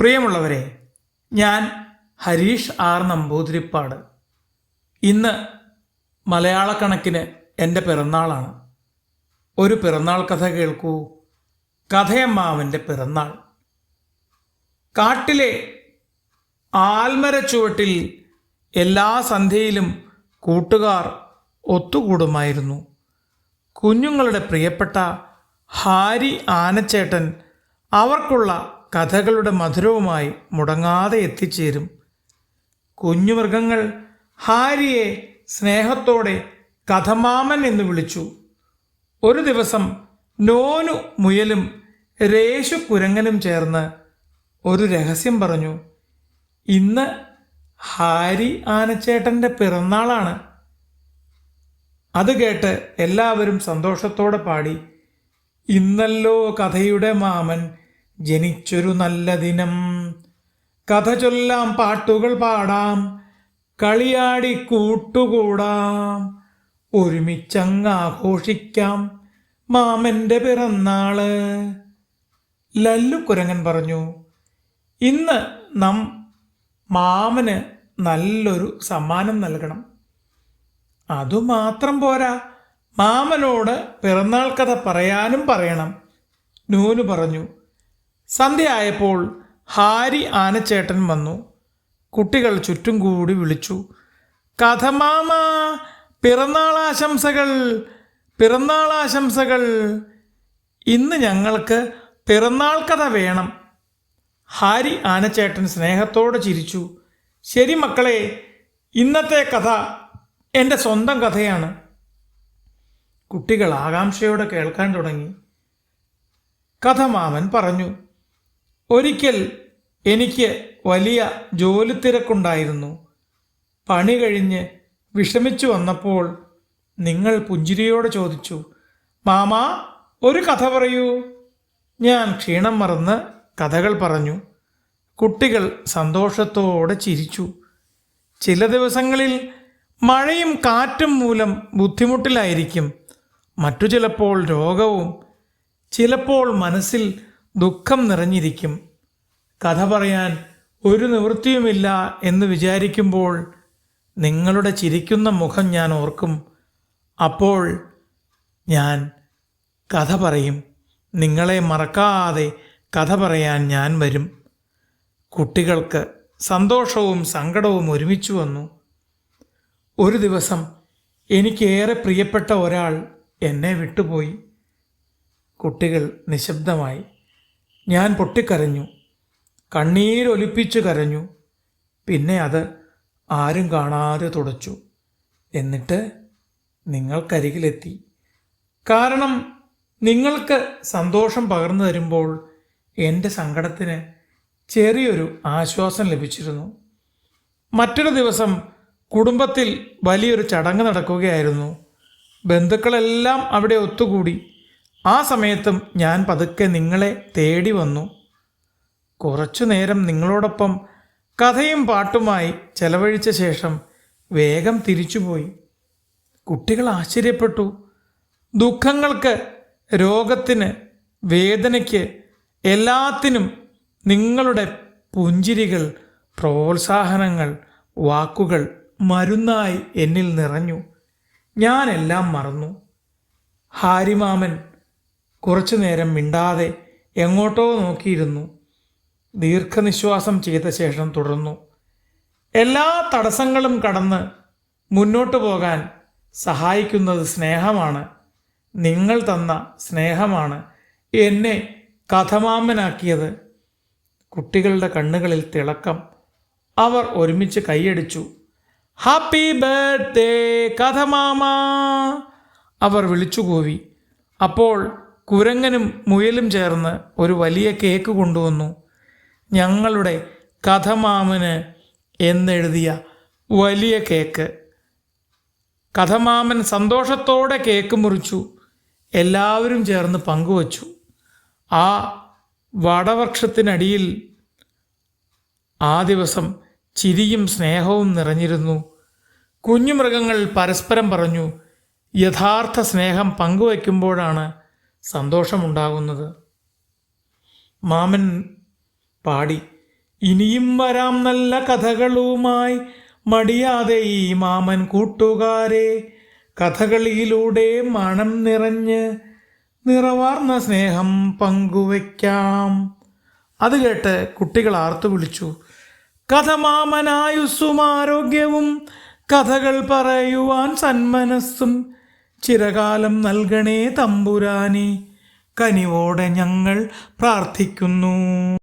പ്രിയമുള്ളവരെ, ഞാൻ ഹരീഷ് ആർ നമ്പൂതിരിപ്പാട്. ഇന്ന് മലയാളക്കണക്കിന് എൻ്റെ പിറന്നാളാണ്. ഒരു പിറന്നാൾ കഥ കേൾക്കൂ. കഥയമ്മാവൻ്റെ പിറന്നാൾ. കാട്ടിലെ ആൽമരച്ചുവട്ടിൽ എല്ലാ സന്ധ്യയിലും കൂട്ടുകാർ ഒത്തുകൂടുമായിരുന്നു. കുഞ്ഞുങ്ങളുടെ പ്രിയപ്പെട്ട ഹാരി ആനച്ചേട്ടൻ അവർക്കുള്ള കഥകളുടെ മധുരവുമായി മുടങ്ങാതെ എത്തിച്ചേരും. കുഞ്ഞുമൃഗങ്ങൾ ഹാരിയെ സ്നേഹത്തോടെ കഥമാമൻ എന്ന് വിളിച്ചു. ഒരു ദിവസം നോനു മുയലും രേശു കുരങ്ങനും ചേർന്ന് ഒരു രഹസ്യം പറഞ്ഞു. ഇന്ന് ഹാരി ആനച്ചേട്ടൻ്റെ പിറന്നാളാണ്. അത് കേട്ട് എല്ലാവരും സന്തോഷത്തോടെ പാടി. ഇന്നല്ലോ കഥയുടെ മാമൻ ജനിച്ചൊരു നല്ല ദിനം, കഥ ചൊല്ലാം, പാട്ടുകൾ പാടാം, കളിയാടി കൂട്ടുകൂടാം, ഒരുമിച്ചങ്ങ് ആഘോഷിക്കാം മാമൻ്റെ പിറന്നാള്. ലല്ലു കുരങ്ങൻ പറഞ്ഞു, ഇന്ന് നാം മാമന് നല്ലൊരു സമ്മാനം നൽകണം. അതുമാത്രം പോരാ, മാമനോട് പിറന്നാൾ കഥ പറയാനും പറയണം. നൂനു പറഞ്ഞു. സന്ധ്യയായപ്പോൾ ഹാരി ആനച്ചേട്ടൻ വന്നു. കുട്ടികൾ ചുറ്റും കൂടി വിളിച്ചു, കഥമാമ, പിറന്നാളാശംസകൾ, പിറന്നാളാശംസകൾ. ഇന്ന് ഞങ്ങൾക്ക് പിറന്നാൾ കഥ വേണം. ഹാരി ആനച്ചേട്ടൻ സ്നേഹത്തോടെ ചിരിച്ചു. ശരി മക്കളെ, ഇന്നത്തെ കഥ എൻ്റെ സ്വന്തം കഥയാണ്. കുട്ടികൾ ആകാംക്ഷയോടെ കേൾക്കാൻ തുടങ്ങി. കഥമാമൻ പറഞ്ഞു, ഒരിക്കൽ എനിക്ക് വലിയ ജോലി തിരക്കുണ്ടായിരുന്നു. പണി കഴിഞ്ഞ് വിഷമിച്ചു വന്നപ്പോൾ നിങ്ങൾ പുഞ്ചിരിയോടെ ചോദിച്ചു, മാമാ ഒരു കഥ പറയൂ. ഞാൻ ക്ഷീണം മറന്ന് കഥകൾ പറഞ്ഞു. കുട്ടികൾ സന്തോഷത്തോടെ ചിരിച്ചു. ചില ദിവസങ്ങളിൽ മഴയും കാറ്റും മൂലം ബുദ്ധിമുട്ടിലായിരിക്കും. മറ്റു ചിലപ്പോൾ രോഗവും, ചിലപ്പോൾ മനസ്സിൽ ദുഃഖം നിറഞ്ഞിരിക്കും. കഥ പറയാൻ ഒരു നിവൃത്തിയുമില്ല എന്ന് വിചാരിക്കുമ്പോൾ നിങ്ങളുടെ ചിരിക്കുന്ന മുഖം ഞാൻ ഓർക്കും. അപ്പോൾ ഞാൻ കഥ പറയും. നിങ്ങളെ മറക്കാതെ കഥ പറയാൻ ഞാൻ വരും. കുട്ടികൾക്ക് സന്തോഷവും സങ്കടവും ഒരുമിച്ച് വന്നു. ഒരു ദിവസം എനിക്കേറെ പ്രിയപ്പെട്ട ഒരാൾ എന്നെ വിട്ടുപോയി. കുട്ടികൾ നിശബ്ദമായി. ഞാൻ പൊട്ടിക്കരഞ്ഞു. കണ്ണീരൊലിപ്പിച്ചു കരഞ്ഞു. പിന്നെ അത് ആരും കാണാതെ തുടച്ചു. എന്നിട്ട് നിങ്ങൾക്കരികിലെത്തി. കാരണം നിങ്ങൾക്ക് സന്തോഷം പകർന്നു തരുമ്പോൾ എൻ്റെ സങ്കടത്തിന് ചെറിയൊരു ആശ്വാസം ലഭിച്ചിരുന്നു. മറ്റൊരു ദിവസം കുടുംബത്തിൽ വലിയൊരു ചടങ്ങ് നടക്കുകയായിരുന്നു. ബന്ധുക്കളെല്ലാം അവിടെ ഒത്തുകൂടി. ആ സമയത്തും ഞാൻ പതുക്കെ നിങ്ങളെ തേടി വന്നു. കുറച്ചു നേരം നിങ്ങളോടൊപ്പം കഥയും പാട്ടുമായി ചെലവഴിച്ച ശേഷം വേഗം തിരിച്ചുപോയി. കുട്ടികൾ ആശ്ചര്യപ്പെട്ടു. ദുഃഖങ്ങൾക്ക്, രോഗത്തിന്, വേദനയ്ക്ക്, എല്ലാത്തിനും നിങ്ങളുടെ പുഞ്ചിരികൾ, പ്രോത്സാഹനങ്ങൾ, വാക്കുകൾ മരുന്നായി എന്നിൽ നിറഞ്ഞു. ഞാനെല്ലാം മറന്നു. ഹാരിമാമൻ കുറച്ചു നേരം മിണ്ടാതെ എങ്ങോട്ടോ നോക്കിയിരുന്നു. ദീർഘനിശ്വാസം ചെയ്ത ശേഷം തുടർന്നു. എല്ലാ തടസ്സങ്ങളും കടന്ന് മുന്നോട്ടു പോകാൻ സഹായിക്കുന്നത് സ്നേഹമാണ്. നിങ്ങൾ തന്ന സ്നേഹമാണ് എന്നെ കഥമാമനാക്കിയത്. കുട്ടികളുടെ കണ്ണുകളിൽ തിളക്കം. അവർ ഒരുമിച്ച് കൈയടിച്ചു. ഹാപ്പി ബർത്ത്ഡേ കഥമാമ, അവർ വിളിച്ചുകൂവി. അപ്പോൾ കുരങ്ങനും മുയലും ചേർന്ന് ഒരു വലിയ കേക്ക് കൊണ്ടുവന്നു. ഞങ്ങളുടെ കഥമാമന് എന്നെഴുതിയ വലിയ കേക്ക്. കഥമാമൻ സന്തോഷത്തോടെ കേക്ക് മുറിച്ചു. എല്ലാവരും ചേർന്ന് പങ്കുവച്ചു. ആ വടവൃക്ഷത്തിനടിയിൽ ആ ദിവസം ചിരിയും സ്നേഹവും നിറഞ്ഞിരുന്നു. കുഞ്ഞുമൃഗങ്ങൾ പരസ്പരം പറഞ്ഞു, യഥാർത്ഥ സ്നേഹം പങ്കുവയ്ക്കുമ്പോഴാണ് സന്തോഷമുണ്ടാകുന്നത്. മാമൻ പാടി, ഇനിയും വരാം നല്ല കഥകളുമായി മടിയാതെ ഈ മാമൻ കൂട്ടുകാരെ. കഥകളിയിലൂടെ മണം നിറഞ്ഞ് നിറവാർന്ന സ്നേഹം പങ്കുവയ്ക്കാം. അത് കേട്ട് കുട്ടികൾ ആർത്തു വിളിച്ചു, കഥ മാമനായുസ്സും ആരോഗ്യവും കഥകൾ പറയുവാൻ സന്മനസ്സും ചിരകാലം നൽകണേ തമ്പുരാനെ, കനിവോടെ ഞങ്ങൾ പ്രാർത്ഥിക്കുന്നു.